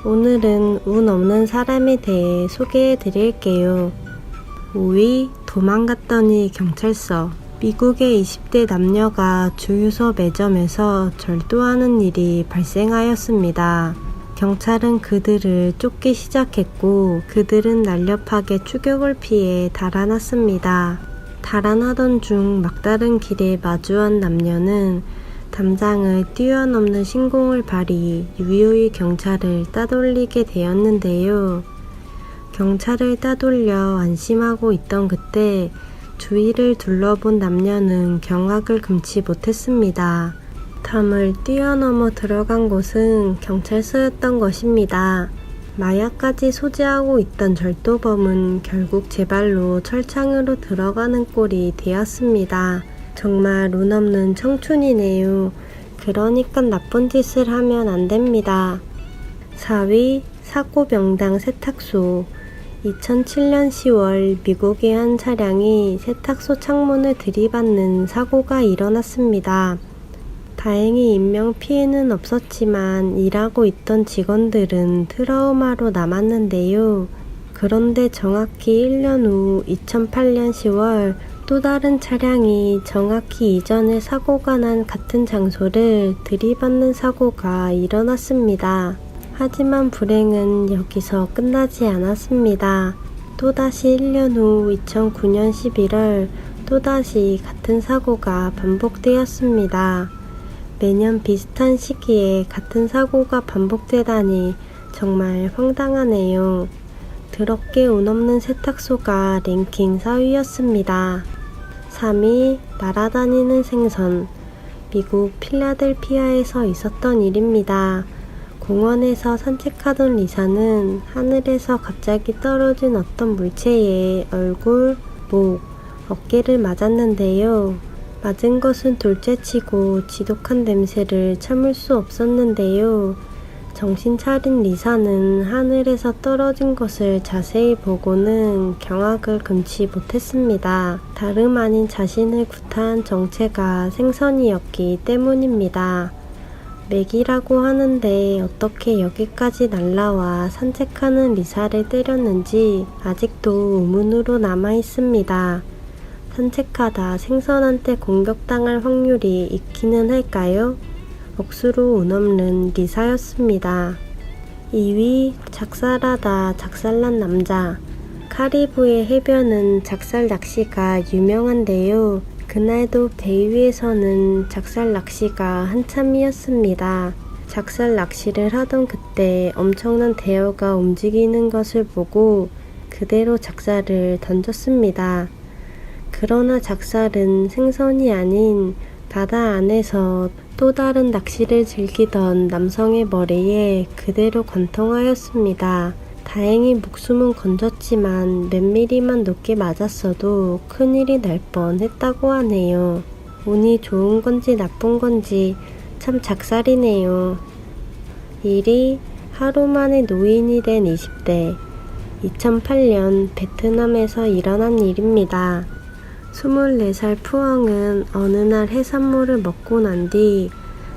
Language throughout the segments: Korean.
오늘은 운 없는 사람에 대해 소개해 드릴게요. 5위 도망갔더니 경찰서. 미국의 20대 남녀가 주유소 매점에서 절도하는 일이 발생하였습니다. 경찰은 그들을 쫓기 시작했고 그들은 날렵하게 추격을 피해 달아났습니다. 달아나던 중 막다른 길에 마주한 남녀는 담장을 뛰어넘는 신공을 발휘 유유히 경찰을 따돌리게 되었는데요. 경찰을 따돌려 안심하고 있던 그때 주위를 둘러본 남녀는 경악을 금치 못했습니다. 담을 뛰어넘어 들어간 곳은 경찰서였던 것입니다. 마약까지 소지하고 있던 절도범은 결국 제 발로 철창으로 들어가는 꼴이 되었습니다. 정말 운 없는 청춘이네요. 그러니까 나쁜 짓을 하면 안 됩니다. 4위 사고명당 세탁소. 2007년 10월 미국의 한 차량이 세탁소 창문을 들이받는 사고가 일어났습니다. 다행히 인명피해는 없었지만 일하고 있던 직원들은 트라우마로 남았는데요. 그런데 정확히 1년 후 2008년 10월 또 다른 차량이 정확히 이전에 사고가 난 같은 장소를 들이받는 사고가 일어났습니다. 하지만 불행은 여기서 끝나지 않았습니다. 또다시 1년 후 2009년 11월 또다시 같은 사고가 반복되었습니다. 매년 비슷한 시기에 같은 사고가 반복되다니 정말 황당하네요. 더럽게 운 없는 세탁소가 랭킹 4위였습니다. 3위 날아다니는 생선. 미국 필라델피아에서 있었던 일입니다. 공원에서 산책하던 리사는 하늘에서 갑자기 떨어진 어떤 물체에 얼굴, 목, 어깨를 맞았는데요. 맞은 것은 둘째치고 지독한 냄새를 참을 수 없었는데요. 정신 차린 리사는 하늘에서 떨어진 것을 자세히 보고는 경악을 금치 못했습니다. 다름 아닌 자신을 구타한 정체가 생선이었기 때문입니다. 맥이라고 하는데 어떻게 여기까지 날라와 산책하는 리사를 때렸는지 아직도 의문으로 남아있습니다. 산책하다 생선한테 공격당할 확률이 있기는 할까요? 억수로 운 없는 리사였습니다. 2위 작살하다 작살난 남자. 카리브의 해변은 작살 낚시가 유명한데요. 그날도 배 위에서는 작살 낚시가 한참이었습니다. 작살 낚시를 하던 그때 엄청난 대어가 움직이는 것을 보고 그대로 작살을 던졌습니다. 그러나 작살은 생선이 아닌 바다 안에서 또 다른 낚시를 즐기던 남성의 머리에 그대로 관통하였습니다. 다행히 목숨은 건졌지만 몇 미리만 높게 맞았어도 큰일이 날 뻔했다고 하네요. 운이 좋은 건지 나쁜 건지 참 작살이네요. 1위 하루 만에 노인이 된 20대. 2008년 베트남에서 일어난 일입니다. 24살 푸엉은 어느 날 해산물을 먹고 난 뒤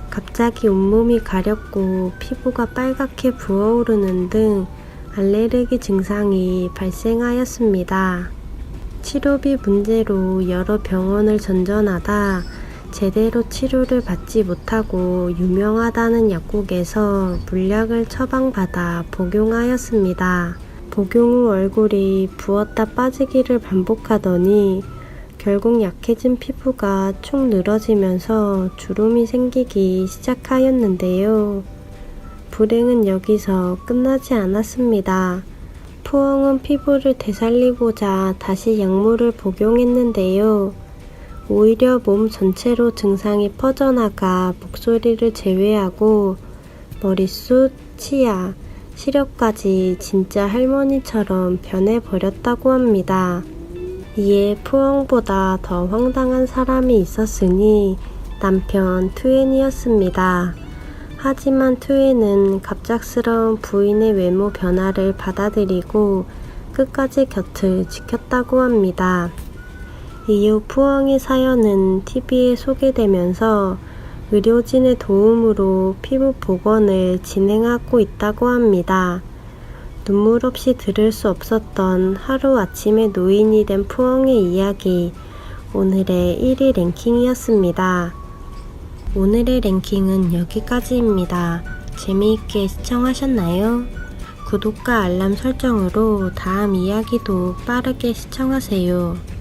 갑자기 온몸이 가렵고 피부가 빨갛게 부어오르는 등 알레르기 증상이 발생하였습니다. 치료비 문제로 여러 병원을 전전하다 제대로 치료를 받지 못하고 유명하다는 약국에서 물약을 처방받아 복용하였습니다. 복용 후 얼굴이 부었다 빠지기를 반복하더니 결국 약해진 피부가 축 늘어지면서 주름이 생기기 시작하였는데요. 불행은 여기서 끝나지 않았습니다. 푸엉은 피부를 되살리고자 다시 약물을 복용했는데요. 오히려 몸 전체로 증상이 퍼져나가 목소리를 제외하고 머리숱, 치아, 시력까지 진짜 할머니처럼 변해버렸다고 합니다. 이에 푸엉보다 더 황당한 사람이 있었으니 남편 투엔이었습니다. 하지만 투엔은 갑작스러운 부인의 외모 변화를 받아들이고 끝까지 곁을 지켰다고 합니다. 이후 푸엉의 사연은 TV에 소개되면서 의료진의 도움으로 피부 복원을 진행하고 있다고 합니다. 눈물 없이 들을 수 없었던 하루아침에 노인이 된 푸엉의 이야기, 오늘의 1위 랭킹이었습니다. 오늘의 랭킹은 여기까지입니다. 재미있게 시청하셨나요? 구독과 알람 설정으로 다음 이야기도 빠르게 시청하세요.